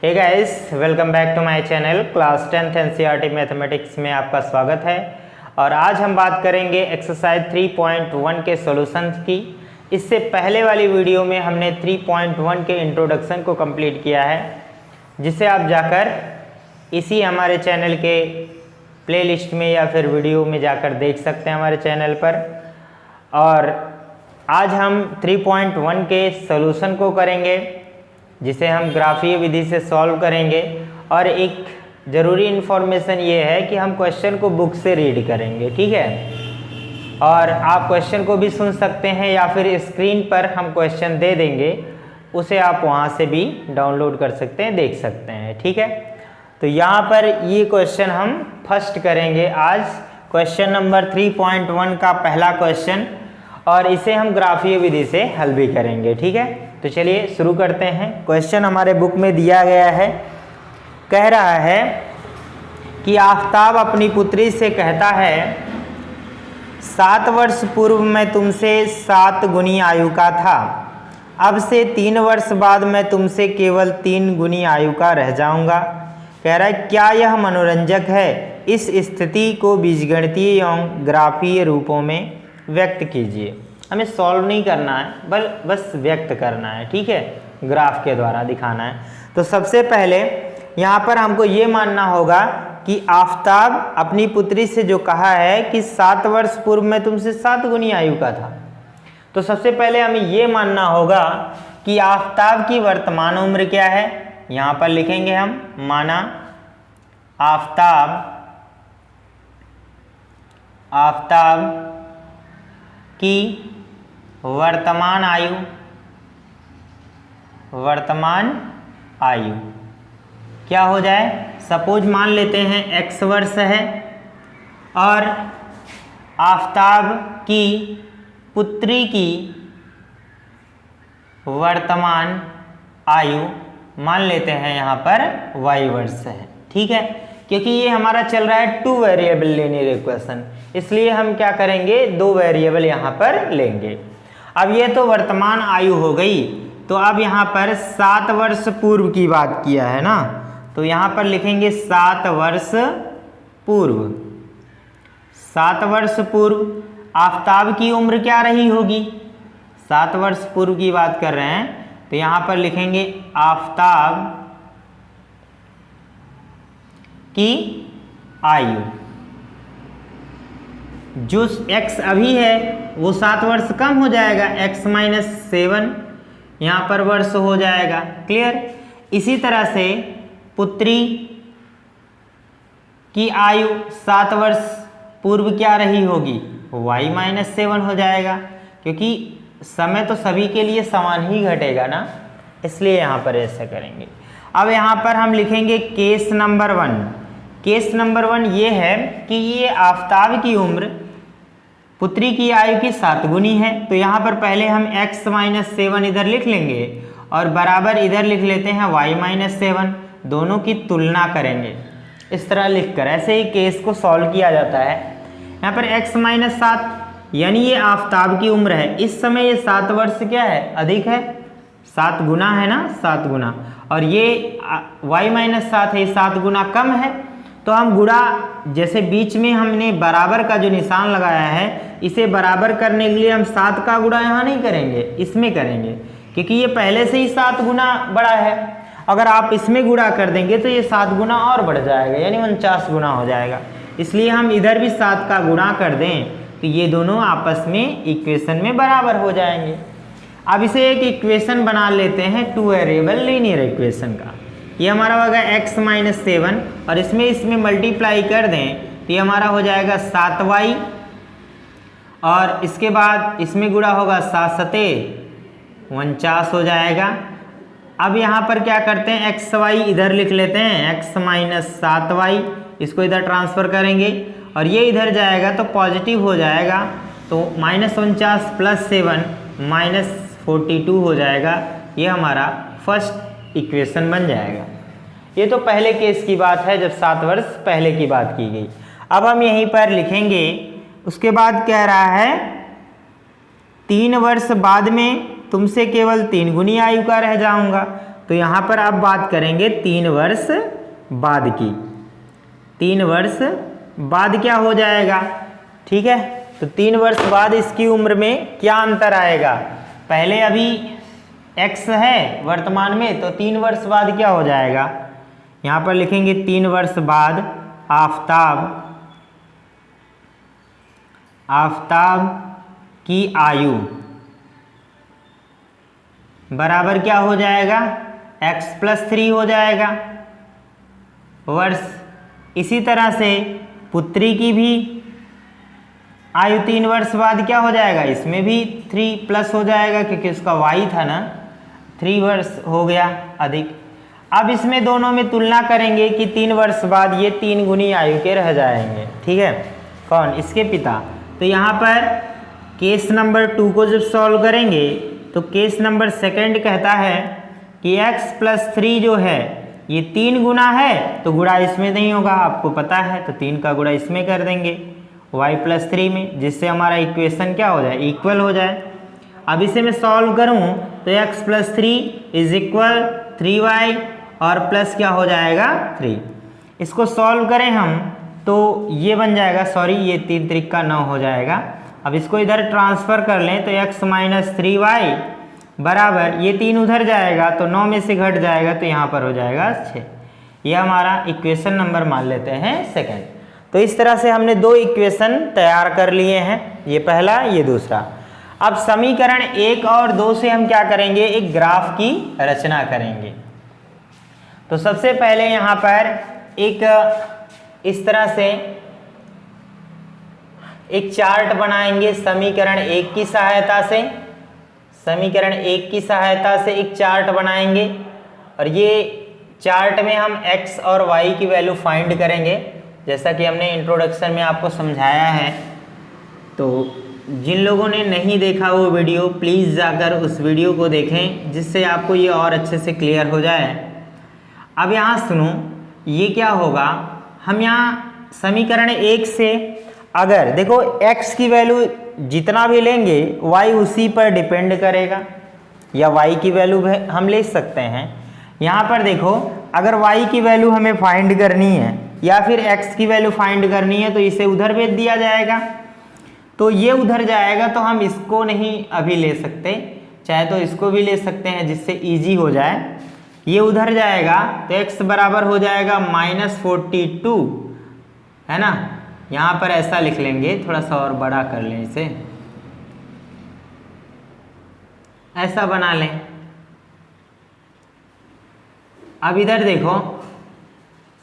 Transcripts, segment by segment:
Hey guys, welcome back to my channel. Class 10th NCERT mathematics में आपका स्वागत है। और आज हम बात करेंगे एक्सरसाइज 3.1 के सॉल्यूशंस की। इससे पहले वाली वीडियो में हमने 3.1 के इंट्रोडक्शन को कंप्लीट किया है, जिसे आप जाकर इसी हमारे चैनल के प्लेलिस्ट में या फिर वीडियो में जाकर देख सकते हैं हमारे चैनल पर। और आज हम 3.1 के सॉल्यूशन को करेंगे, जिसे हम ग्राफीय विधि से सॉल्व करेंगे। और एक ज़रूरी इन्फॉर्मेशन ये है कि हम क्वेश्चन को बुक से रीड करेंगे, ठीक है। और आप क्वेश्चन को भी सुन सकते हैं या फिर स्क्रीन पर हम क्वेश्चन दे देंगे, उसे आप वहाँ से भी डाउनलोड कर सकते हैं, देख सकते हैं, ठीक है। तो यहाँ पर ये क्वेश्चन हम फर्स्ट करेंगे आज, क्वेश्चन नंबर 3.1 का पहला क्वेश्चन, और इसे हम ग्राफीय विधि से हल भी करेंगे, ठीक है। तो चलिए शुरू करते हैं। क्वेश्चन हमारे बुक में दिया गया है, कह रहा है कि आफताब अपनी पुत्री से कहता है 7 वर्ष पूर्व मैं तुमसे 7 गुनी आयु का था, अब से 3 वर्ष बाद मैं तुमसे केवल 3 गुनी आयु का रह जाऊंगा। कह रहा है क्या यह मनोरंजक है? इस स्थिति को बीजगणितीय एवं ग्राफीय रूपों में व्यक्त कीजिए। हमें सॉल्व नहीं करना है, बस व्यक्त करना है, ठीक है, ग्राफ के द्वारा दिखाना है। तो सबसे पहले यहाँ पर हमको ये मानना होगा कि आफताब अपनी पुत्री से जो कहा है कि 7 वर्ष पूर्व में तुमसे 7 गुनी आयु का था, तो सबसे पहले हमें ये मानना होगा कि आफताब की वर्तमान उम्र क्या है। यहाँ पर लिखेंगे हम, माना आफताब की वर्तमान आयु क्या हो जाए। सपोज मान लेते हैं x वर्ष है और आफताब की पुत्री की वर्तमान आयु मान लेते हैं यहाँ पर y वर्ष है, ठीक है। क्योंकि ये हमारा चल रहा है 2 वेरिएबल लीनियर इक्वेशन, इसलिए हम क्या करेंगे, 2 वेरिएबल यहाँ पर लेंगे। अब ये तो वर्तमान आयु हो गई, तो अब यहाँ पर 7 वर्ष पूर्व की बात किया है ना, तो यहाँ पर लिखेंगे 7 वर्ष पूर्व। 7 वर्ष पूर्व आफताब की उम्र क्या रही होगी? 7 वर्ष पूर्व की बात कर रहे हैं, तो यहाँ पर लिखेंगे आफताब की आयु। जो x अभी है वो 7 वर्ष कम हो जाएगा, x - 7 यहाँ पर वर्ष हो जाएगा, क्लियर। इसी तरह से पुत्री की आयु 7 वर्ष पूर्व क्या रही होगी, y - 7 हो जाएगा, क्योंकि समय तो सभी के लिए समान ही घटेगा ना, इसलिए यहाँ पर ऐसा करेंगे। अब यहाँ पर हम लिखेंगे केस नंबर 1। केस नंबर 1 ये है कि ये आफताब की उम्र पुत्री की आयु की 7 गुनी है, तो यहाँ पर पहले हम x - 7 इधर लिख लेंगे और बराबर इधर लिख लेते हैं y - 7, दोनों की तुलना करेंगे। इस तरह लिखकर ऐसे ही केस को सॉल्व किया जाता है। यहाँ पर x - 7 यानी ये आफताब की उम्र है, इस समय ये 7 वर्ष क्या है, अधिक है, 7 गुना है ना, 7 गुना, और ये y - 7 है, 7 गुना कम है। तो हम गुणा, जैसे बीच में हमने बराबर का जो निशान लगाया है, इसे बराबर करने के लिए हम 7 का गुणा यहाँ नहीं करेंगे, इसमें करेंगे, क्योंकि ये पहले से ही 7 गुना बड़ा है। अगर आप इसमें गुणा कर देंगे तो ये 7 गुना और बढ़ जाएगा, यानी 49 गुना हो जाएगा। इसलिए हम इधर भी 7 का गुणा कर दें तो ये दोनों आपस में इक्वेशन में बराबर हो जाएंगे। अब इसे एक इक्वेशन बना लेते हैं 2 वेरिएबल लीनियर इक्वेशन का। ये हमारा होगा x - 7 और इसमें मल्टीप्लाई कर दें तो ये हमारा हो जाएगा 7y, और इसके बाद इसमें गुणा होगा 7 सते 49 हो जाएगा। अब यहाँ पर क्या करते हैं, xy इधर लिख लेते हैं, x - 7y, इसको इधर ट्रांसफ़र करेंगे और ये इधर जाएगा तो पॉजिटिव हो जाएगा, तो -49 + 7 -42 हो जाएगा। ये हमारा फर्स्ट इक्वेशन बन जाएगा। ये तो पहले केस की बात है, जब 7 वर्ष पहले की बात की गई। अब हम यहीं पर लिखेंगे, उसके बाद कह रहा है 3 वर्ष बाद में तुमसे केवल 3 गुनी आयु का रह जाऊंगा। तो यहाँ पर अब बात करेंगे 3 वर्ष बाद की। 3 वर्ष बाद क्या हो जाएगा, ठीक है। तो 3 वर्ष बाद इसकी उम्र में क्या अंतर आएगा, पहले अभी x है वर्तमान में, तो 3 वर्ष बाद क्या हो जाएगा, यहाँ पर लिखेंगे 3 वर्ष बाद आफताब की आयु बराबर क्या हो जाएगा, x + 3 हो जाएगा वर्ष। इसी तरह से पुत्री की भी आयु 3 वर्ष बाद क्या हो जाएगा, इसमें भी 3+ हो जाएगा क्योंकि उसका y था ना, 3 वर्ष हो गया अधिक। अब इसमें दोनों में तुलना करेंगे कि 3 वर्ष बाद ये 3 गुनी आयु के रह जाएंगे, ठीक है। कौन, इसके पिता। तो यहाँ पर केस नंबर 2 को जब सॉल्व करेंगे तो केस नंबर 2 कहता है कि x + 3 जो है ये 3 गुना है, तो गुणा इसमें नहीं होगा, आपको पता है, तो 3 का गुणा इसमें कर देंगे y + 3 में, जिससे हमारा इक्वेशन क्या हो जाए, इक्वल हो जाए। अब इसे मैं सॉल्व करूं तो x + 3 = 3y और प्लस क्या हो जाएगा 3। इसको सॉल्व करें हम तो ये बन जाएगा, सॉरी ये 3 3 का 9 हो जाएगा। अब इसको इधर ट्रांसफ़र कर लें तो x - 3y बराबर, ये 3 उधर जाएगा तो 9 में से घट जाएगा तो यहाँ पर हो जाएगा 6। ये हमारा इक्वेशन नंबर मान लेते हैं 2। तो इस तरह से हमने 2 इक्वेशन तैयार कर लिए हैं, ये पहला ये दूसरा। अब समीकरण 1 और 2 से हम क्या करेंगे, एक ग्राफ की रचना करेंगे। तो सबसे पहले यहाँ पर एक इस तरह से एक चार्ट बनाएंगे समीकरण 1 की सहायता से। समीकरण 1 की सहायता से एक चार्ट बनाएंगे और ये चार्ट में हम x और y की वैल्यू फाइंड करेंगे, जैसा कि हमने इंट्रोडक्शन में आपको समझाया है। तो जिन लोगों ने नहीं देखा वो वीडियो, प्लीज़ जाकर उस वीडियो को देखें, जिससे आपको ये और अच्छे से क्लियर हो जाए। अब यहाँ सुनो, ये क्या होगा, हम यहाँ समीकरण 1 से अगर देखो x की वैल्यू जितना भी लेंगे y उसी पर डिपेंड करेगा, या y की वैल्यू हम ले सकते हैं। यहाँ पर देखो अगर y की वैल्यू हमें फाइंड करनी है या फिर x की वैल्यू फाइंड करनी है तो इसे उधर भेज दिया जाएगा, तो ये उधर जाएगा, तो हम इसको नहीं अभी ले सकते, चाहे तो इसको भी ले सकते हैं जिससे इजी हो जाए। ये उधर जाएगा तो x बराबर हो जाएगा -42, है ना। यहाँ पर ऐसा लिख लेंगे, थोड़ा सा और बड़ा कर लें इसे, ऐसा बना लें। अब इधर देखो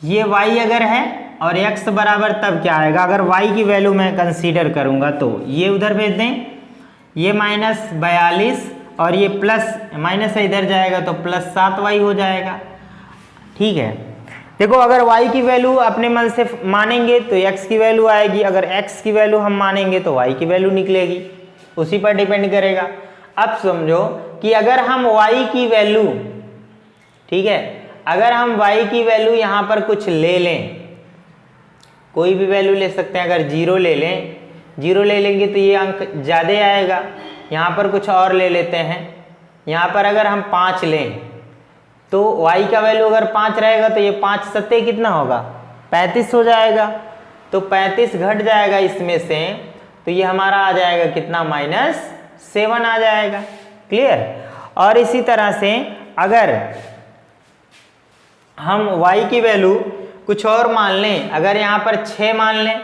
ये y अगर है और x बराबर तब क्या आएगा, अगर y की वैल्यू मैं कंसीडर करूँगा तो ये उधर भेज दें, ये -42 और ये प्लस माइनस इधर जाएगा तो +7y हो जाएगा, ठीक है। देखो अगर y की वैल्यू अपने मन से मानेंगे तो x की वैल्यू आएगी, अगर x की वैल्यू हम मानेंगे तो y की वैल्यू निकलेगी, उसी पर डिपेंड करेगा। अब समझो कि अगर हम y की वैल्यू, ठीक है, अगर हम y की वैल्यू यहाँ पर कुछ ले लें, कोई भी वैल्यू ले सकते हैं, अगर 0 ले लें, 0 ले लेंगे तो ये अंक ज़्यादा आएगा। यहाँ पर कुछ और ले लेते हैं, यहाँ पर अगर हम 5 लें तो y का वैल्यू अगर 5 रहेगा तो ये 5 सत्ते कितना होगा, 35 हो जाएगा, तो 35 घट जाएगा इसमें से, तो ये हमारा आ जाएगा कितना, -7 आ जाएगा। क्लियर। और इसी तरह से अगर हम y की वैल्यू कुछ और मान लें, अगर यहाँ पर 6 मान लें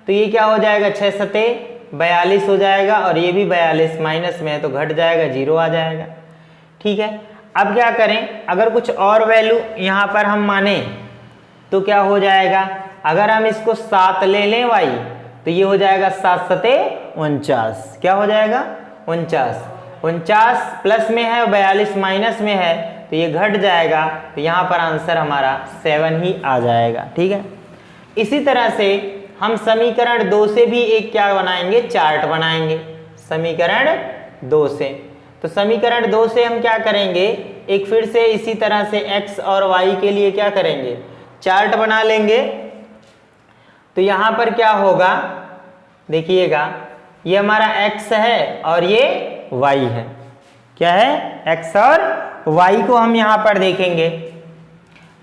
तो ये क्या हो जाएगा, 6 सत्ते 42 हो जाएगा, और ये भी 42 माइनस में है तो घट जाएगा, 0 आ जाएगा, ठीक है। अब क्या करें, अगर कुछ और वैल्यू यहाँ पर हम माने तो क्या हो जाएगा, अगर हम इसको 7 ले लें y तो ये हो जाएगा 7 सत्ते 49, क्या हो जाएगा 49, 49 प्लस में है 42 माइनस में है तो ये घट जाएगा, तो यहाँ पर आंसर हमारा 7 ही आ जाएगा, ठीक है। इसी तरह से हम समीकरण 2 से भी एक क्या बनाएंगे, चार्ट बनाएंगे समीकरण 2 से। तो समीकरण 2 से हम क्या करेंगे, एक फिर से इसी तरह से x और y के लिए क्या करेंगे, चार्ट बना लेंगे। तो यहाँ पर क्या होगा, देखिएगा ये हमारा x है और ये y है, क्या है, x और y को हम यहाँ पर देखेंगे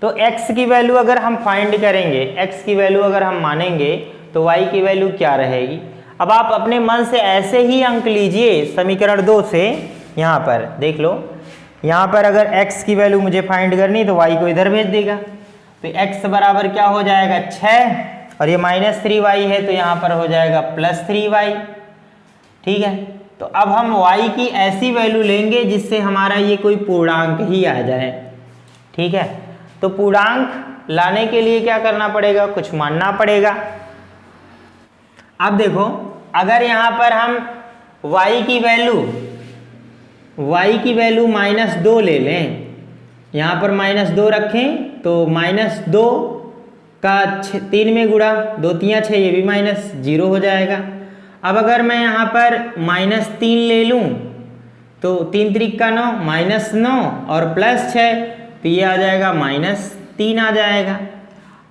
तो x की वैल्यू अगर हम फाइंड करेंगे, x की वैल्यू अगर हम मानेंगे तो y की वैल्यू क्या रहेगी। अब आप अपने मन से ऐसे ही अंक लीजिए समीकरण 2 से, यहाँ पर देख लो, यहाँ पर अगर x की वैल्यू मुझे फाइंड करनी तो y को इधर भेज देगा, तो x बराबर क्या हो जाएगा 6 और ये -3y है तो यहाँ पर हो जाएगा +3y। ठीक है, तो अब हम y की ऐसी वैल्यू लेंगे जिससे हमारा ये कोई पूर्णांक ही आ जाए। ठीक है, तो पूर्णांक लाने के लिए क्या करना पड़ेगा, कुछ मानना पड़ेगा। अब देखो, अगर यहाँ पर हम y की वैल्यू -2 ले लें, यहाँ पर -2 रखें तो -2 का 3 में गुणा, 2 3 6, ये भी -0 हो जाएगा। अब अगर मैं यहाँ पर -3 ले लूँ तो 3 3 का 9, -9 और +6 तो ये आ जाएगा -3 आ जाएगा।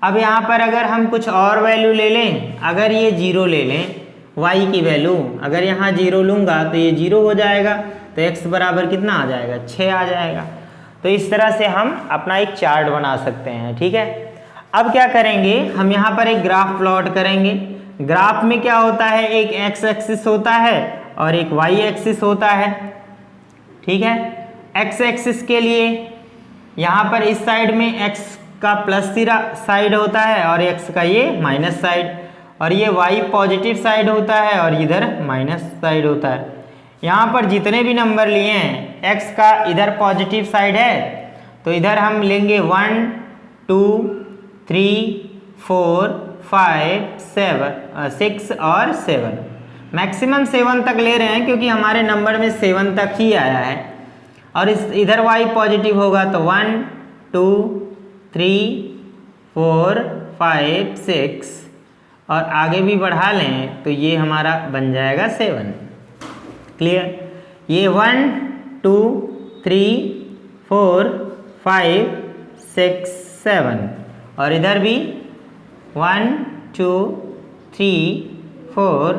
अब यहाँ पर अगर हम कुछ और वैल्यू ले लें, अगर ये 0 ले लें y की वैल्यू, अगर यहाँ 0 लूँगा तो ये 0 हो जाएगा, तो x बराबर कितना आ जाएगा 6 आ जाएगा। तो इस तरह से हम अपना एक चार्ट बना सकते हैं। ठीक है, अब क्या करेंगे, हम यहाँ पर एक ग्राफ प्लॉट करेंगे। ग्राफ में क्या होता है, एक x एक्सिस होता है और एक y एक्सिस होता है। ठीक है, x एक्सिस के लिए यहाँ पर इस साइड में x का प्लस साइड होता है और x का ये माइनस साइड, और ये y पॉजिटिव साइड होता है और इधर माइनस साइड होता है। यहाँ पर जितने भी नंबर लिए हैं, x का इधर पॉजिटिव साइड है तो इधर हम लेंगे 1 2 3 4 5 6 और 7, मैक्सिमम 7 तक ले रहे हैं क्योंकि हमारे नंबर में 7 तक ही आया है। और इस इधर y पॉजिटिव होगा तो 1 2 3 4 5 6 और आगे भी बढ़ा लें तो ये हमारा बन जाएगा 7। क्लियर, ये 1 2 3 4 5 6 7 और इधर भी 1 2 3 4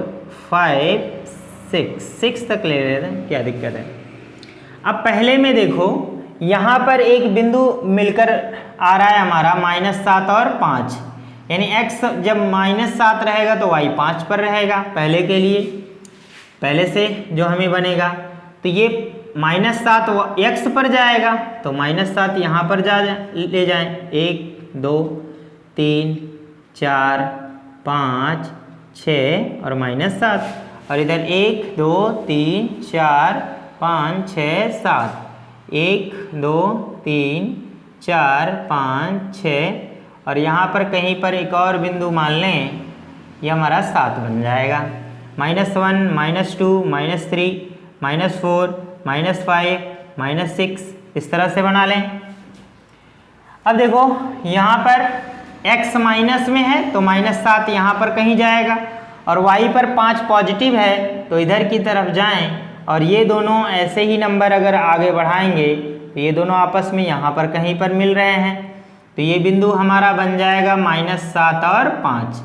5 6 तक ले रहे थे, क्या दिक्कत है। अब पहले में देखो, यहाँ पर एक बिंदु मिलकर आ रहा है हमारा -7 और 5, यानी x जब -7 रहेगा तो y 5 पर रहेगा पहले के लिए, पहले से जो हमें बनेगा। तो ये -7 x पर जाएगा तो -7 यहाँ पर ले जाएं, 1 2 3 4 5 6 और -7, और इधर 1 2 3 4 5 6 7, 1 2 3 4 5 6 और यहाँ पर कहीं पर एक और बिंदु मान लें, ये हमारा 7 बन जाएगा। -1 -2 -3 -4 -5 -6 इस तरह से बना लें। अब देखो, यहाँ पर x माइनस में है तो -7 यहाँ पर कहीं जाएगा, और y पर 5 पॉजिटिव है तो इधर की तरफ जाएं, और ये दोनों ऐसे ही नंबर अगर आगे बढ़ाएंगे तो ये दोनों आपस में यहाँ पर कहीं पर मिल रहे हैं, तो ये बिंदु हमारा बन जाएगा -7 और 5।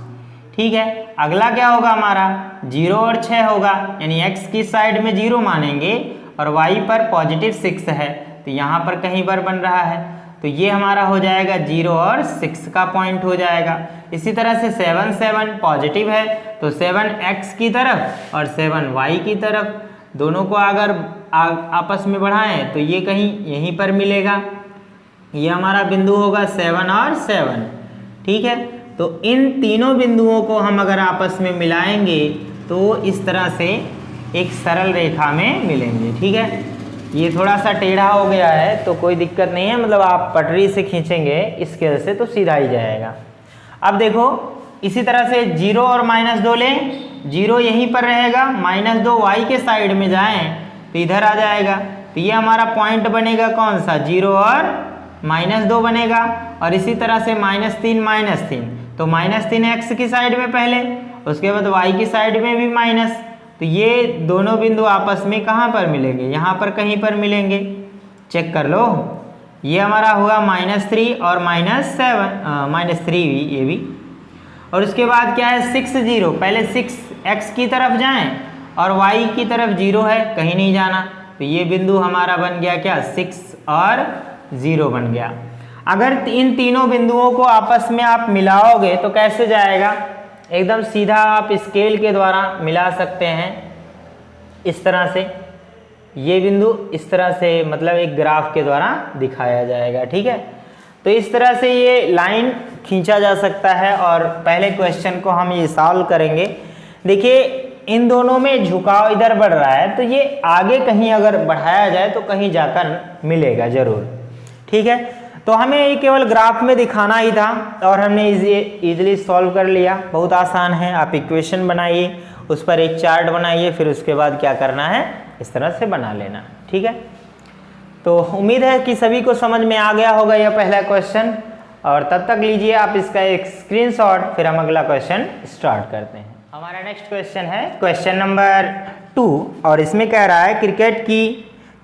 ठीक है, अगला क्या होगा हमारा 0 और 6 होगा, यानी x की साइड में 0 मानेंगे और y पर पॉजिटिव 6 है तो यहाँ पर कहीं पर बन रहा है, तो ये हमारा हो जाएगा 0 और 6 का पॉइंट हो जाएगा। इसी तरह से 7 7 पॉजिटिव है तो 7 x की तरफ और 7 y की तरफ, दोनों को अगर आपस में बढ़ाएं तो ये कहीं यहीं पर मिलेगा, ये हमारा बिंदु होगा 7 और 7। ठीक है, तो इन तीनों बिंदुओं को हम अगर आपस में मिलाएंगे तो इस तरह से एक सरल रेखा में मिलेंगे। ठीक है, ये थोड़ा सा टेढ़ा हो गया है तो कोई दिक्कत नहीं है, मतलब आप पटरी से खींचेंगे इसके वजह से तो सीधा ही जाएगा। अब देखो, इसी तरह से 0 और -2 लें, 0 यहीं पर रहेगा, -2 y के साइड में जाएं तो इधर आ जाएगा, तो ये हमारा पॉइंट बनेगा कौन सा 0 और -2 बनेगा। और इसी तरह से -3 तो -3 x की साइड में पहले, उसके बाद y की साइड में भी माइनस, तो ये दोनों बिंदु आपस में कहाँ पर मिलेंगे, यहाँ पर कहीं पर मिलेंगे, चेक कर लो। ये हमारा हुआ -3 और -3 भी, ये भी। और उसके बाद क्या है 6 0, पहले 6 x की तरफ जाएं और y की तरफ 0 है, कहीं नहीं जाना, तो ये बिंदु हमारा बन गया क्या 6 और 0 बन गया। अगर इन तीनों बिंदुओं को आपस में आप मिलाओगे तो कैसे जाएगा, एकदम सीधा आप स्केल के द्वारा मिला सकते हैं इस तरह से, ये बिंदु इस तरह से, मतलब एक ग्राफ के द्वारा दिखाया जाएगा। ठीक है, तो इस तरह से ये लाइन खींचा जा सकता है। और पहले क्वेश्चन को हम ये सॉल्व करेंगे। देखिए इन दोनों में झुकाव इधर बढ़ रहा है, तो ये आगे कहीं अगर बढ़ाया जाए तो कहीं जाकर मिलेगा जरूर। ठीक है, तो हमें ये केवल ग्राफ में दिखाना ही था और हमने इजीली सॉल्व कर लिया। बहुत आसान है, आप इक्वेशन बनाइए, उस पर एक चार्ट बनाइए, फिर उसके बाद क्या करना है इस तरह से बना लेना। ठीक है, तो उम्मीद है कि सभी को समझ में आ गया होगा यह पहला क्वेश्चन। और तब तक लीजिए आप इसका एक स्क्रीनशॉट, फिर हम अगला क्वेश्चन स्टार्ट करते हैं। हमारा नेक्स्ट क्वेश्चन है क्वेश्चन नंबर 2 और इसमें कह रहा है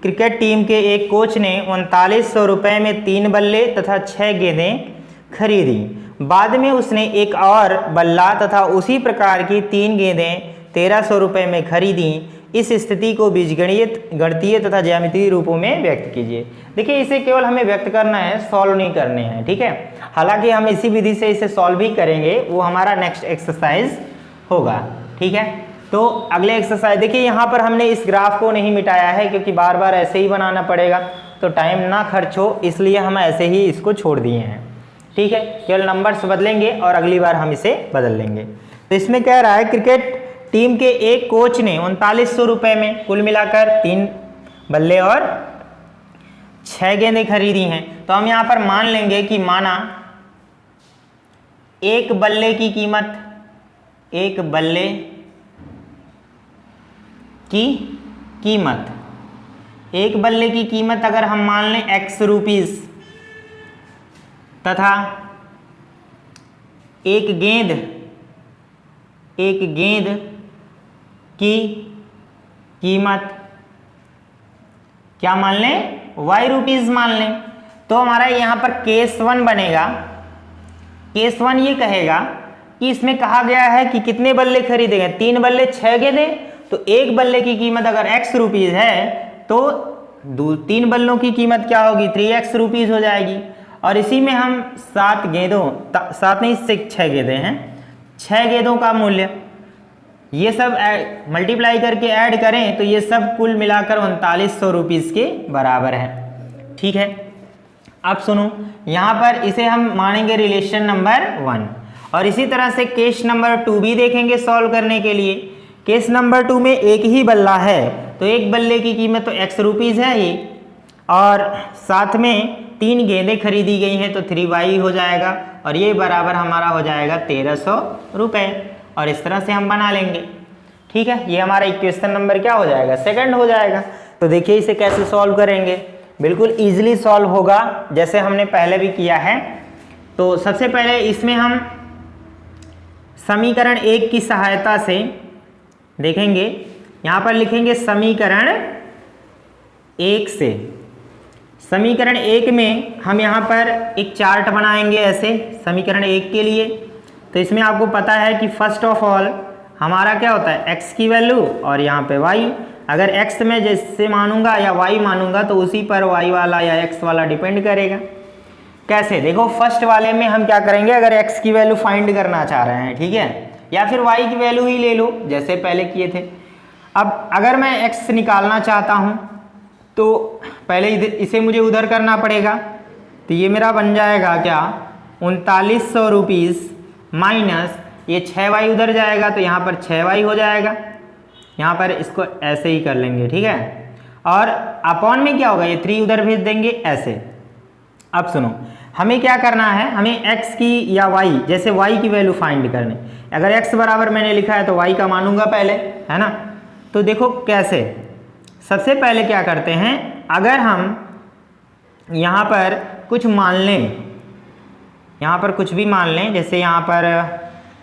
क्रिकेट टीम के एक कोच ने 3900 रुपये में 3 बल्ले तथा 6 गेंदें खरीदी। बाद में उसने एक और बल्ला तथा उसी प्रकार की 3 गेंदें 1300 रुपये में खरीदी। इस स्थिति को बीजगणित, गणितीय तथा ज्यामितीय रूपों में व्यक्त कीजिए। देखिए इसे केवल हमें व्यक्त करना है, सॉल्व नहीं करने हैं। ठीक है, हालांकि हम इसी विधि से इसे सॉल्व भी करेंगे, वो हमारा नेक्स्ट एक्सरसाइज होगा। ठीक है, तो अगले एक्सरसाइज देखिए, यहाँ पर हमने इस ग्राफ को नहीं मिटाया है क्योंकि बार बार ऐसे ही बनाना पड़ेगा, तो टाइम ना खर्च हो, इसलिए हम ऐसे ही इसको छोड़ दिए हैं। ठीक है, केवल नंबर्स बदलेंगे और अगली बार हम इसे बदल लेंगे। तो इसमें कह रहा है क्रिकेट टीम के एक कोच ने 3900 रुपये में कुल मिलाकर 3 बल्ले और 6 गेंदें खरीदी हैं। तो हम यहाँ पर मान लेंगे कि माना एक बल्ले की कीमत, एक बल्ले की कीमत, एक बल्ले की कीमत अगर हम मान लें x रुपीस तथा एक गेंद की कीमत क्या मान लें y रुपीस मान लें, तो हमारा यहाँ पर केस 1 बनेगा। केस 1 ये कहेगा कि इसमें कहा गया है कि कितने बल्ले खरीदे गए, 3 बल्ले 6 गेंदें, तो एक बल्ले की कीमत अगर x रुपीस है तो 3 बल्लों की कीमत क्या होगी 3x रुपीस हो जाएगी। और इसी में हम 7 गेंदों, 7 नहीं 6 गेंदें हैं, 6 गेंदों का मूल्य ये सब मल्टीप्लाई करके ऐड करें तो ये सब कुल मिलाकर 3900 रुपीस के बराबर है। ठीक है, अब सुनो, यहाँ पर इसे हम मानेंगे रिलेशन नंबर 1 और इसी तरह से केस नंबर 2 भी देखेंगे सॉल्व करने के लिए। केस नंबर 2 में एक ही बल्ला है, तो एक बल्ले की कीमत तो x रुपीस है ही, और साथ में 3 गेंदें खरीदी गई हैं तो 3y हो जाएगा, और ये बराबर हमारा हो जाएगा 1300 रुपये। और इस तरह से हम बना लेंगे। ठीक है, ये हमारा इक्वेशन नंबर क्या हो जाएगा, सेकंड हो जाएगा। तो देखिए इसे कैसे सॉल्व करेंगे, बिल्कुल इजीली सॉल्व होगा जैसे हमने पहले भी किया है। तो सबसे पहले इसमें हम समीकरण 1 की सहायता से देखेंगे। यहाँ पर लिखेंगे समीकरण 1 से, समीकरण 1 में हम यहाँ पर एक चार्ट बनाएंगे ऐसे समीकरण 1 के लिए। तो इसमें आपको पता है कि फर्स्ट ऑफ ऑल हमारा क्या होता है x की वैल्यू और यहाँ पे y। अगर x में जैसे मानूंगा या y मानूंगा तो उसी पर y वाला या x वाला डिपेंड करेगा। कैसे, देखो फर्स्ट वाले में हम क्या करेंगे, अगर x की वैल्यू फाइंड करना चाह रहे हैं, ठीक है, या फिर y की वैल्यू ही ले लो जैसे पहले किए थे। अब अगर मैं x निकालना चाहता हूँ तो पहले इसे मुझे उधर करना पड़ेगा, तो ये मेरा बन जाएगा क्या 3900 रुपीस माइनस ये 6y उधर जाएगा तो यहाँ पर 6y हो जाएगा। यहाँ पर इसको ऐसे ही कर लेंगे, ठीक है, और अपॉन में क्या होगा, ये 3 उधर भेज देंगे ऐसे। अब सुनो, हमें क्या करना है, हमें x की या y, जैसे y की वैल्यू फाइंड करनी। अगर x बराबर मैंने लिखा है तो y का मानूंगा पहले, है ना। तो देखो कैसे, सबसे पहले क्या करते हैं, अगर हम यहाँ पर कुछ मान लें, यहाँ पर कुछ भी मान लें, जैसे यहाँ पर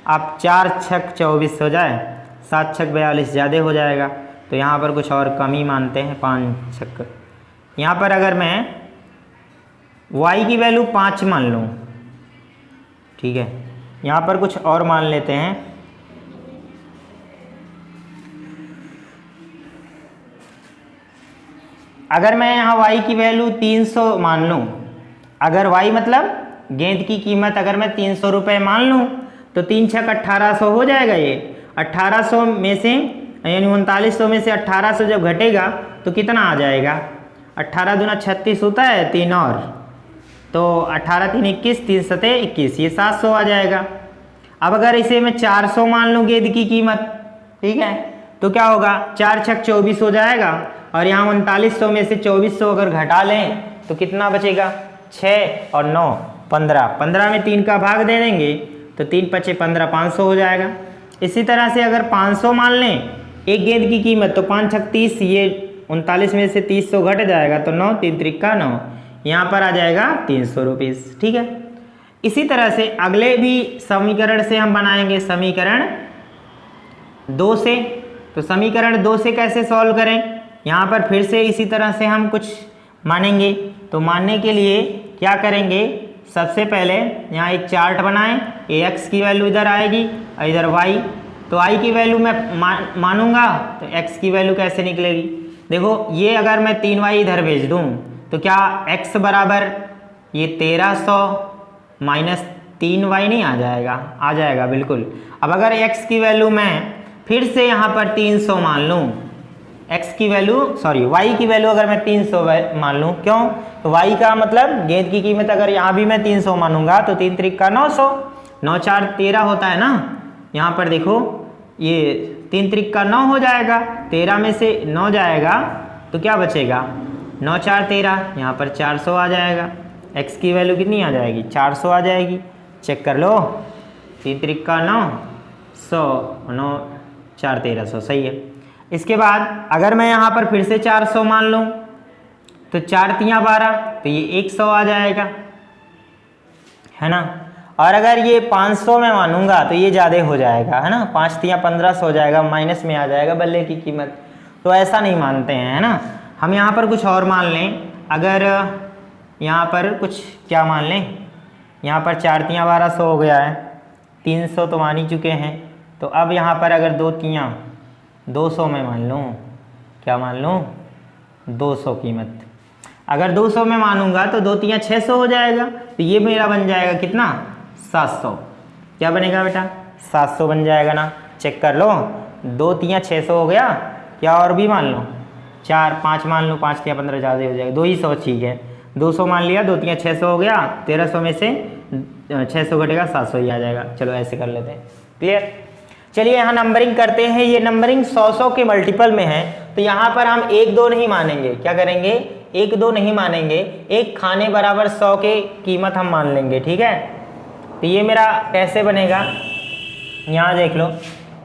आप 4 छक 24 हो जाए, 7 छक 42 ज़्यादा हो जाएगा, तो यहाँ पर कुछ और कम ही मानते हैं 5 छक। यहाँ पर अगर मैं y की वैल्यू 5 मान लूँ, ठीक है, यहाँ पर कुछ और मान लेते हैं, अगर मैं यहाँ y की वैल्यू 300 मान लूँ, अगर y मतलब गेंद की कीमत अगर मैं 300 रुपये मान लूँ तो 3 छक 1800 हो जाएगा। ये 1800 में से यानी 3900 में से 1800 जब घटेगा तो कितना आ जाएगा, 18 दूना 36 होता है, 3 और तो 18 3 21, 3 सते 21, ये 700 आ जाएगा। अब अगर इसे मैं 400 मान लूँ गेंद की कीमत, ठीक है, तो क्या होगा, 4 छक 24 हो जाएगा और यहाँ 3900 में से 2400 अगर घटा लें तो कितना बचेगा, 6 और 9 15, 15 में 3 का भाग दे देंगे तो 3 पचे 15, 500 हो जाएगा। इसी तरह से अगर 500 मान लें एक गेंद की कीमत तो 5 छक 30, ये 39 में से 300 घट जाएगा तो 9 3 त्रिका 9, यहाँ पर आ जाएगा 300 रुपीज़। ठीक है, इसी तरह से अगले भी समीकरण से हम बनाएंगे समीकरण 2 से। तो समीकरण 2 से कैसे सॉल्व करें, यहाँ पर फिर से इसी तरह से हम कुछ मानेंगे। तो मानने के लिए क्या करेंगे, सबसे पहले यहाँ एक चार्ट बनाएं, x की वैल्यू इधर आएगी और इधर y। तो i की वैल्यू मैं मानूंगा तो x की वैल्यू कैसे निकलेगी, देखो ये अगर मैं 3y इधर भेज दूँ तो क्या x बराबर ये 1300 माइनस 3y नहीं आ जाएगा, आ जाएगा बिल्कुल। अब अगर x की वैल्यू मैं फिर से यहाँ पर 300 मान लूँ, x की वैल्यू y की वैल्यू अगर मैं 300 मान लूँ, क्यों, तो y का मतलब गेंद की कीमत अगर यहाँ भी मैं 300 मानूंगा तो 3 त्रिका 900, 9 4 13 होता है ना, यहाँ पर देखो ये 3 त्रिका 9 हो जाएगा, 13 में से 9 जाएगा तो क्या बचेगा, 9 4 13, यहाँ पर 400 आ जाएगा। x की वैल्यू कितनी आ जाएगी, 400 आ जाएगी, चेक कर लो, 3 त्रिका 9 100, 9 4 1300, सही है। इसके बाद अगर मैं यहाँ पर फिर से 400 मान लूँ तो 4 तियाँ 12, तो ये 100 आ जाएगा, है ना। और अगर ये 500 में मानूंगा तो ये ज़्यादा हो जाएगा, है ना, 5 तियाँ 1500 हो जाएगा, माइनस में आ जाएगा बल्ले की कीमत। तो ऐसा नहीं मानते हैं, है ना। हम यहाँ पर कुछ और मान लें, अगर यहाँ पर कुछ क्या मान लें, यहाँ पर 4 तियाँ 1200 हो गया है, 300 तो मान ही चुके हैं, तो अब यहाँ पर अगर 2 तियाँ 200 में मान लूँ, क्या मान लूँ, 200 कीमत। अगर 200 में मानूंगा तो 2 तियाँ 600 हो जाएगा, तो ये मेरा बन जाएगा कितना, 700। क्या बनेगा बेटा, 700 बन जाएगा ना, चेक कर लो, 2 तियाँ 600 हो गया, क्या और भी मान लो, 4 5 मान लो, 5 तियाँ 15 ज़्यादा हो जाएगा, 2 ही 100 ठीक है, 200 मान लिया, 2 तियाँ 600 हो गया, 1300 में से 600 घटेगा 700 ही आ जाएगा। चलो ऐसे कर लेते हैं, क्लियर। चलिए यहाँ नंबरिंग करते हैं, ये नंबरिंग 100 के मल्टीपल में है, तो यहाँ पर हम 1 2 नहीं मानेंगे, क्या करेंगे, 1 2 नहीं मानेंगे, एक खाने बराबर 100 के कीमत हम मान लेंगे, ठीक है। तो ये मेरा कैसे बनेगा, यहाँ देख लो,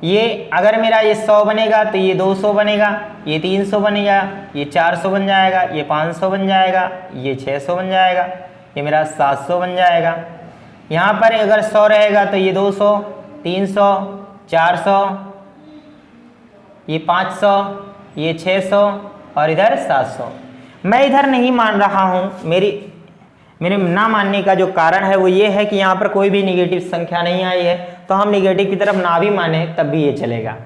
ये अगर मेरा ये 100 बनेगा तो ये 200 बनेगा, ये 300 बनेगा, ये 400 बन जाएगा, ये 500 बन जाएगा, ये 600 बन जाएगा, ये मेरा 700 बन जाएगा। यहाँ पर अगर 100 रहेगा तो ये 200 300 400, ये 500, ये 600 और इधर 700। मैं इधर नहीं मान रहा हूँ, मेरे ना मानने का जो कारण है वो ये है कि यहाँ पर कोई भी निगेटिव संख्या नहीं आई है, तो हम निगेटिव की तरफ ना भी माने तब भी ये चलेगा।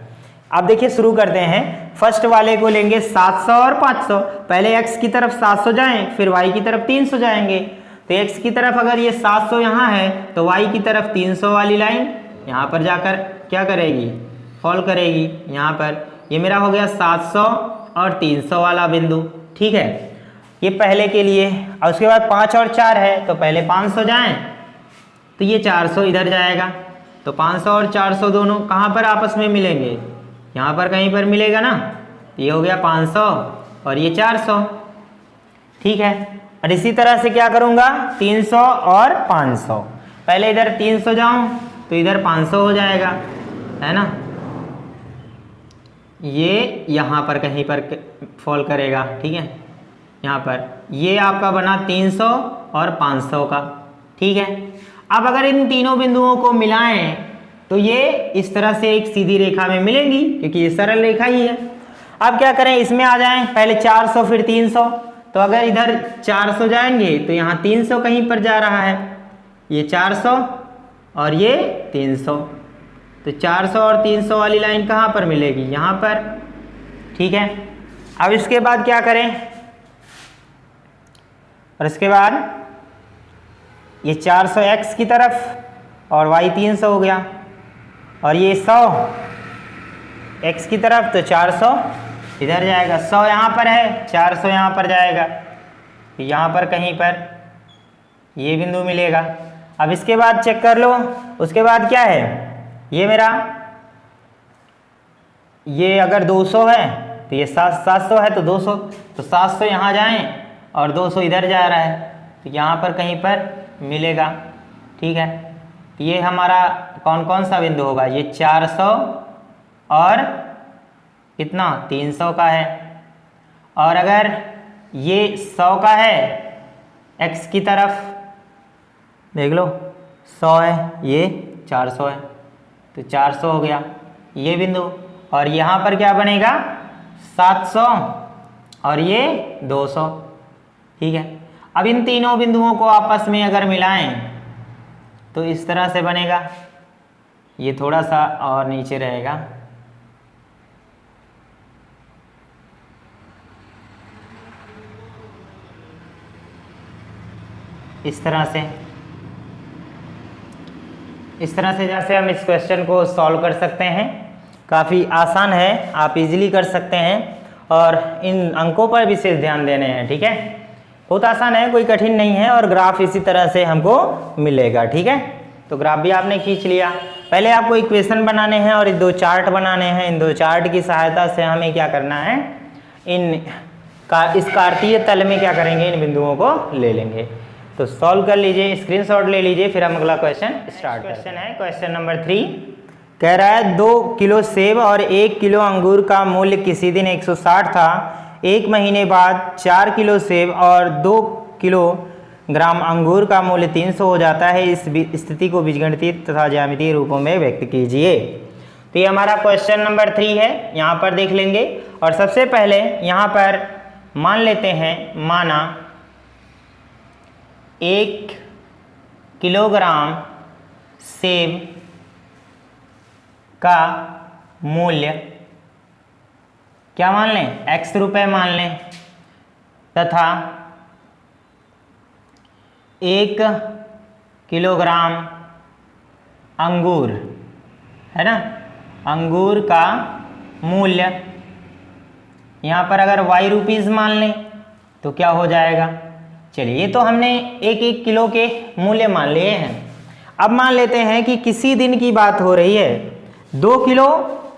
अब देखिए शुरू करते हैं, फर्स्ट वाले को लेंगे 700 और 500, पहले x की तरफ 700 जाएं, फिर y की तरफ 300 जाएंगे। तो x की तरफ अगर ये 700 यहाँ है तो y की तरफ 300 वाली लाइन यहाँ पर जाकर क्या करेगी, फॉल करेगी। यहाँ पर ये मेरा हो गया 700 और 300 वाला बिंदु, ठीक है, ये पहले के लिए। और उसके बाद 5 और 4 है, तो पहले 500 जाएं तो ये 400 इधर जाएगा, तो 500 और 400 दोनों कहाँ पर आपस में मिलेंगे, यहाँ पर कहीं पर मिलेगा ना, तो ये हो गया 500 और ये 400, ठीक है। और इसी तरह से क्या करूँगा, 300 और 500, पहले इधर 300 जाऊँ तो इधर 500 हो जाएगा, है ना, ये यहाँ पर कहीं पर फॉल करेगा, ठीक है। यहाँ पर ये आपका बना 300 और 500 का, ठीक है। अब अगर इन तीनों बिंदुओं को मिलाएं तो ये इस तरह से एक सीधी रेखा में मिलेंगी, क्योंकि ये सरल रेखा ही है। अब क्या करें, इसमें आ जाएं, पहले 400 फिर 300, तो अगर इधर 400 जाएंगे तो यहाँ 300 कहीं पर जा रहा है, ये 400 और ये 300, तो 400 और 300 वाली लाइन कहाँ पर मिलेगी, यहाँ पर, ठीक है। अब इसके बाद क्या करें, और इसके बाद ये 400 x की तरफ और y 300 हो गया, और ये 100 x की तरफ, तो 400 इधर जाएगा, 100 यहाँ पर है, 400 यहाँ पर जाएगा, यहाँ पर कहीं पर ये बिंदु मिलेगा। अब इसके बाद चेक कर लो, उसके बाद क्या है, ये मेरा, ये अगर 200 है तो ये 700 है, तो 200, तो 700 यहाँ जाएं और 200 इधर जा रहा है, तो यहाँ पर कहीं पर मिलेगा। ठीक है, तो ये हमारा कौन कौन सा बिंदु होगा, ये 400 और कितना 300 का है, और अगर ये 100 का है x की तरफ, देख लो 100 है, ये 400 है, तो 400 हो गया ये बिंदु, और यहाँ पर क्या बनेगा 700 और ये 200। ठीक है, अब इन तीनों बिंदुओं को आपस में अगर मिलाएं तो इस तरह से बनेगा, ये थोड़ा सा और नीचे रहेगा, इस तरह से जैसे हम इस क्वेश्चन को सॉल्व कर सकते हैं। काफ़ी आसान है, आप इजीली कर सकते हैं, और इन अंकों पर विशेष ध्यान देने हैं। ठीक है, बहुत आसान है, कोई कठिन नहीं है, और ग्राफ इसी तरह से हमको मिलेगा। ठीक है, तो ग्राफ भी आपने खींच लिया। पहले आपको इक्वेशन बनाने हैं और 2 चार्ट बनाने हैं। इन 2 चार्ट की सहायता से हमें क्या करना है, इस कार्तीय तल में क्या करेंगे, इन बिंदुओं को ले लेंगे। तो सॉल्व कर लीजिए, स्क्रीनशॉट ले लीजिए, फिर हम अगला क्वेश्चन स्टार्ट करते हैं। क्वेश्चन नंबर 3 कह रहा है 2 किलो सेब और 1 किलो अंगूर का मूल्य किसी दिन 160 था, 1 महीने बाद 4 किलो सेब और 2 किलोग्राम अंगूर का मूल्य 300 हो जाता है। इस स्थिति को बीजगणितीय तथा ज्यामितीय रूपों में व्यक्त कीजिए। तो ये हमारा क्वेश्चन नंबर 3 है, यहाँ पर देख लेंगे। और सबसे पहले यहाँ पर मान लेते हैं, माना 1 किलोग्राम सेब का मूल्य क्या मान लें, x रुपए मान लें, तथा 1 किलोग्राम अंगूर है ना, अंगूर का मूल्य यहाँ पर अगर y रुपीज़ मान लें तो क्या हो जाएगा। चलिए, ये तो हमने 1-1 किलो के मूल्य मान लिए हैं। अब मान लेते हैं कि किसी दिन की बात हो रही है, 2 किलो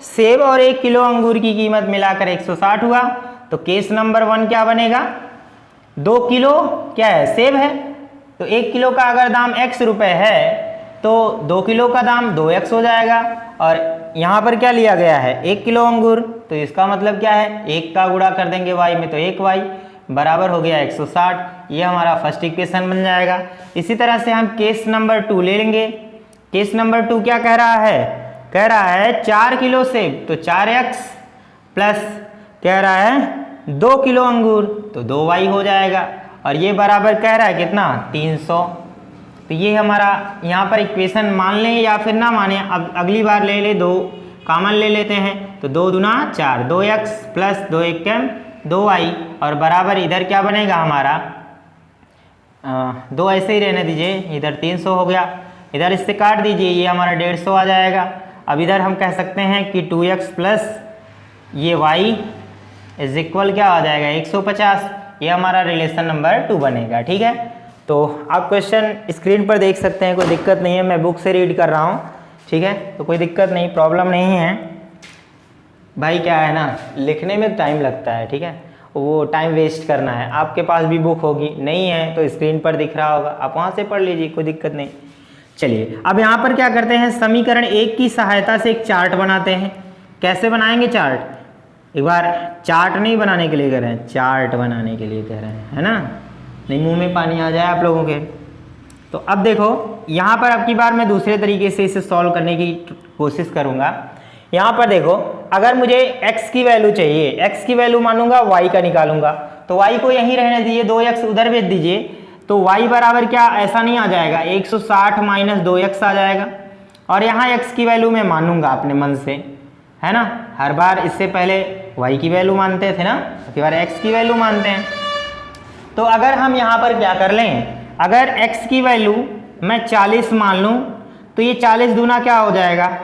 सेब और 1 किलो अंगूर की कीमत मिलाकर 160 हुआ। तो केस नंबर 1 क्या बनेगा, 2 किलो क्या है, सेब है, तो 1 किलो का अगर दाम x रुपए है तो 2 किलो का दाम 2x हो जाएगा। और यहाँ पर क्या लिया गया है, 1 किलो अंगूर, तो इसका मतलब क्या है, 1 का गुणा कर देंगे y में, तो 1y बराबर हो गया 160। ये हमारा फर्स्ट इक्वेशन बन जाएगा। इसी तरह से हम केस नंबर 2 ले लेंगे। केस नंबर 2 क्या कह रहा है, कह रहा है 4 किलो सेब तो 4x प्लस कह रहा है 2 किलो अंगूर तो 2y हो जाएगा, और ये बराबर कह रहा है कितना, 300। तो ये हमारा यहाँ पर इक्वेशन मान लें या फिर ना माने, अब अगली बार ले ले, 2 कॉमन ले लेते हैं, तो 2 दूना 4, 2x प्लस 2 1 2y, और बराबर इधर क्या बनेगा हमारा, 2 ऐसे ही रहने दीजिए, इधर 300 हो गया, इधर इससे काट दीजिए, ये हमारा 150 आ जाएगा। अब इधर हम कह सकते हैं कि 2x प्लस ये y इज इक्वल क्या आ जाएगा, 150। ये हमारा रिलेशन नंबर 2 बनेगा। ठीक है, तो आप क्वेश्चन स्क्रीन पर देख सकते हैं, कोई दिक्कत नहीं है, मैं बुक से रीड कर रहा हूँ। ठीक है, तो कोई दिक्कत नहीं, प्रॉब्लम नहीं है भाई। क्या है ना, लिखने में टाइम लगता है, ठीक है, वो टाइम वेस्ट करना है। आपके पास भी बुक होगी, नहीं है तो स्क्रीन पर दिख रहा होगा, आप वहाँ से पढ़ लीजिए, कोई दिक्कत नहीं। चलिए, अब यहाँ पर क्या करते हैं, समीकरण 1 की सहायता से एक चार्ट बनाते हैं। कैसे बनाएंगे चार्ट, एक बार चार्ट नहीं बनाने के लिए कह रहे हैं, चार्ट बनाने के लिए कह रहे हैं, है ना, नहीं मुंह में पानी आ जाए आप लोगों के। तो अब देखो, यहाँ पर अब की बार मैं दूसरे तरीके से इसे सॉल्व करने की कोशिश करूँगा। यहाँ पर देखो, अगर मुझे x की वैल्यू चाहिए, x की वैल्यू मानूंगा, y का निकालूंगा, तो y को यहीं रहने दीजिए, 2x उधर भेज दीजिए, तो y बराबर क्या, ऐसा नहीं आ जाएगा, 160 माइनस 2x आ जाएगा। और यहाँ x की वैल्यू मैं मानूंगा अपने मन से, है ना, हर बार इससे पहले y की वैल्यू मानते थे ना, अब की बार x की वैल्यू मानते हैं। तो अगर हम यहाँ पर क्या कर लें, अगर x की वैल्यू मैं 40 मान लूँ तो ये 40 दूना क्या हो जाएगा,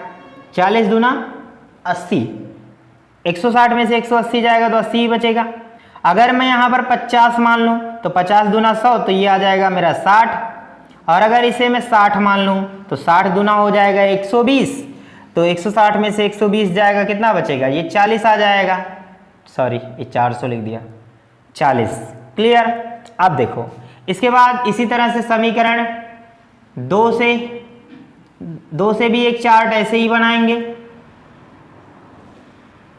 40 दूना 80, 160 में से 180 जाएगा तो 80 ही बचेगा। अगर मैं यहाँ पर 50 मान लूँ तो 50 दूना 100, तो ये आ जाएगा मेरा 60। और अगर इसे मैं 60 मान लूँ तो 60 दूना हो जाएगा 120, तो 160 में से 120 जाएगा, कितना बचेगा, ये 40 आ जाएगा। सॉरी, ये 400 लिख दिया, 40। क्लियर। अब देखो इसके बाद इसी तरह से समीकरण 2 से भी एक चार्ट ऐसे ही बनाएंगे।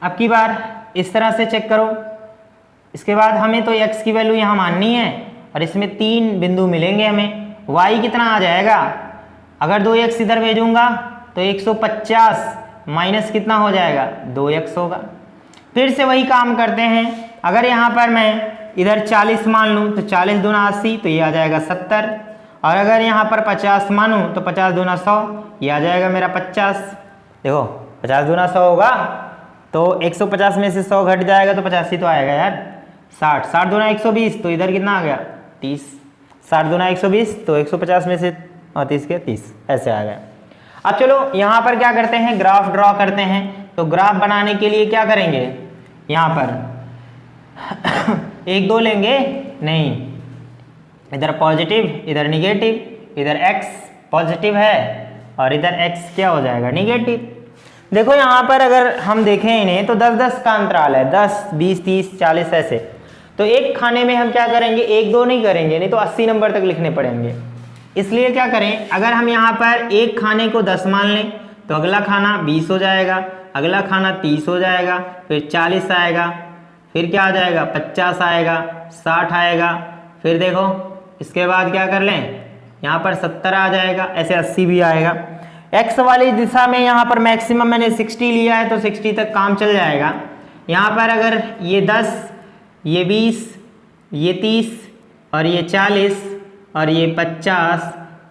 अब की बार इस तरह से चेक करो। इसके बाद हमें तो x की वैल्यू यहाँ माननी है और इसमें 3 बिंदु मिलेंगे हमें। y कितना आ जाएगा, अगर 2x इधर भेजूंगा तो 150 माइनस कितना हो जाएगा, 2x होगा। फिर से वही काम करते हैं, अगर यहाँ पर मैं इधर 40 मान लूँ तो 40 दूना 80, तो ये आ जाएगा 70। और अगर यहाँ पर 50 मानूँ तो 50 दूना 100, ये आ जाएगा मेरा 50। देखो 50 दूना 100 होगा तो 150 में से 100 घट जाएगा तो 85 तो आएगा यार। 60, 60 दूना 120, तो इधर कितना आ गया, 30। 60 दूना 120, तो 150 में से 30 के 30, ऐसे आ गया। अब चलो यहाँ पर क्या करते हैं, ग्राफ ड्रॉ करते हैं। तो ग्राफ बनाने के लिए क्या करेंगे, यहाँ पर 1 2 लेंगे, नहीं, इधर पॉजिटिव इधर निगेटिव, इधर x पॉजिटिव है और इधर x क्या हो जाएगा, निगेटिव। देखो यहाँ पर अगर हम देखें इन्हें तो 10-10 का अंतराल है, 10 20 30 40 ऐसे। तो एक खाने में हम क्या करेंगे, 1 2 नहीं करेंगे, नहीं तो 80 नंबर तक लिखने पड़ेंगे। इसलिए क्या करें, अगर हम यहाँ पर एक खाने को 10 मान लें तो अगला खाना 20 हो जाएगा, अगला खाना 30 हो जाएगा, फिर 40 आएगा, फिर क्या आ जाएगा, 50 आएगा, 60 आएगा, फिर देखो इसके बाद क्या कर लें, यहाँ पर 70 आ जाएगा, ऐसे 80 भी आएगा। x वाली दिशा में यहाँ पर मैक्सिमम मैंने 60 लिया है तो 60 तक काम चल जाएगा। यहाँ पर अगर ये 10, ये 20, ये 30 और ये 40 और ये 50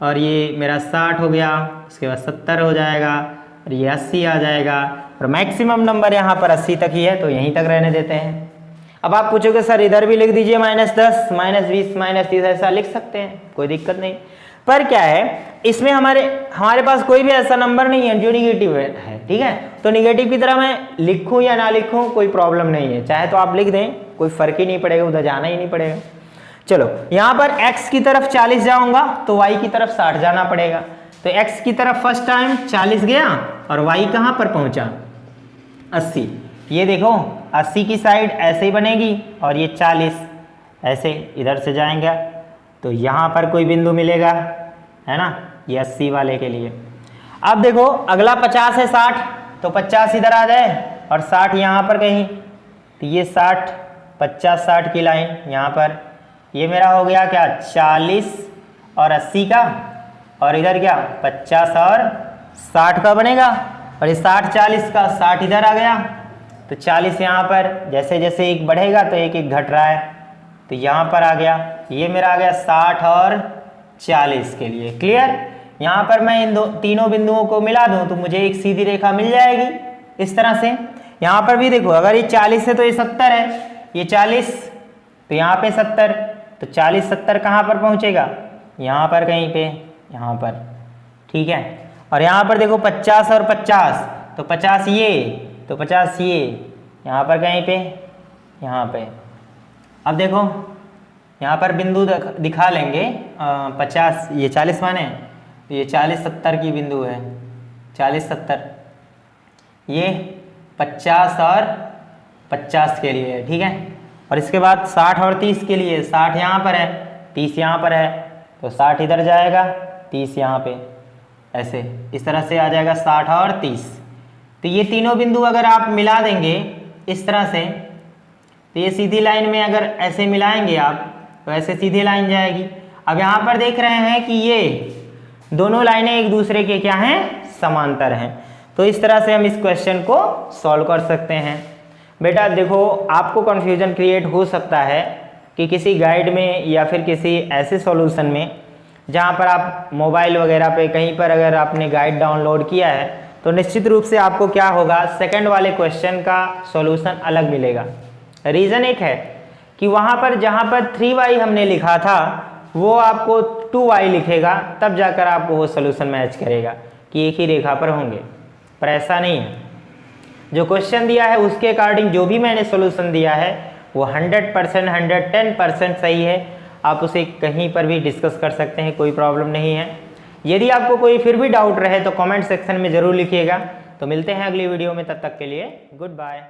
और ये मेरा 60 हो गया, उसके बाद 70 हो जाएगा और ये 80 आ जाएगा, और मैक्सिमम नंबर यहाँ पर 80 तक ही है तो यहीं तक रहने देते हैं। अब आप पूछोगे सर इधर भी लिख दीजिए -10 -20 -30, ऐसा लिख सकते हैं, कोई दिक्कत नहीं। पर क्या है, इसमें हमारे पास कोई भी ऐसा नंबर नहीं है जो निगेटिव है, ठीक है। तो निगेटिव की तरह मैं लिखूं या ना लिखूं कोई प्रॉब्लम नहीं है, चाहे तो आप लिख दें, कोई फर्क ही नहीं पड़ेगा, उधर जाना ही नहीं पड़ेगा। चलो यहाँ पर x की तरफ 40 जाऊंगा तो y की तरफ 60 जाना पड़ेगा। तो x की तरफ फर्स्ट टाइम 40 गया और y कहाँ पर पहुंचा, 80। ये देखो 80 की साइड ऐसे ही बनेगी और ये 40 ऐसे इधर से जाएंगे तो यहाँ पर कोई बिंदु मिलेगा, है ना, ये 80 वाले के लिए। अब देखो अगला 50 है 60, तो 50 इधर आ जाए और 60 यहाँ पर कहीं, तो ये 60 50 60 की लाइन यहाँ पर, ये मेरा हो गया क्या 40 और 80 का, और इधर क्या 50 और 60 का बनेगा, और ये 60 40 का 60 इधर आ गया, तो 40 यहाँ पर जैसे जैसे एक बढ़ेगा तो एक एक घट रहा है, तो यहाँ पर आ गया, ये मेरा आ गया 60 और 40 के लिए। क्लियर। यहाँ पर मैं इन तीनों बिंदुओं को मिला दूँ तो मुझे एक सीधी रेखा मिल जाएगी इस तरह से। यहाँ पर भी देखो अगर ये 40 है तो ये 70 है, ये 40 तो यहाँ पे 70, तो 40 70 कहाँ पर पहुँचेगा, यहाँ पर कहीं पे, यहाँ पर, ठीक है। और यहाँ पर देखो 50 और 50, तो 50 ये तो 50 ये, यहाँ पर कहीं पे, यहाँ पे। अब देखो यहाँ पर बिंदु दिखा लेंगे 50, ये 40 माने, तो ये 40 70 की बिंदु है, 40 70, ये 50 और 50 के लिए है, ठीक है। और इसके बाद 60 और 30 के लिए, 60 यहाँ पर है 30 यहाँ पर है, तो 60 इधर जाएगा 30 यहाँ पे, ऐसे इस तरह से आ जाएगा 60 और 30। तो ये तीनों बिंदु अगर आप मिला देंगे इस तरह से, तो ये सीधी लाइन में अगर ऐसे मिलाएंगे आप तो ऐसे सीधी लाइन जाएगी। अब यहाँ पर देख रहे हैं कि ये दोनों लाइनें एक दूसरे के क्या हैं, समांतर हैं। तो इस तरह से हम इस क्वेश्चन को सॉल्व कर सकते हैं। बेटा देखो आपको कन्फ्यूजन क्रिएट हो सकता है कि किसी गाइड में या फिर किसी ऐसे सॉल्यूशन में जहाँ पर आप मोबाइल वगैरह पे कहीं पर अगर आपने गाइड डाउनलोड किया है तो निश्चित रूप से आपको क्या होगा, सेकंड वाले क्वेश्चन का सॉल्यूशन अलग मिलेगा। रीज़न एक है कि वहाँ पर जहाँ पर 3y हमने लिखा था वो आपको 2y लिखेगा, तब जाकर आपको वो सोल्यूशन मैच करेगा कि एक ही रेखा पर होंगे, पर ऐसा नहीं है। जो क्वेश्चन दिया है उसके अकॉर्डिंग जो भी मैंने सोल्यूशन दिया है वो 100% 110% सही है। आप उसे कहीं पर भी डिस्कस कर सकते हैं, कोई प्रॉब्लम नहीं है। यदि आपको कोई फिर भी डाउट रहे तो कमेंट सेक्शन में ज़रूर लिखिएगा। तो मिलते हैं अगली वीडियो में, तब तक के लिए गुड बाय।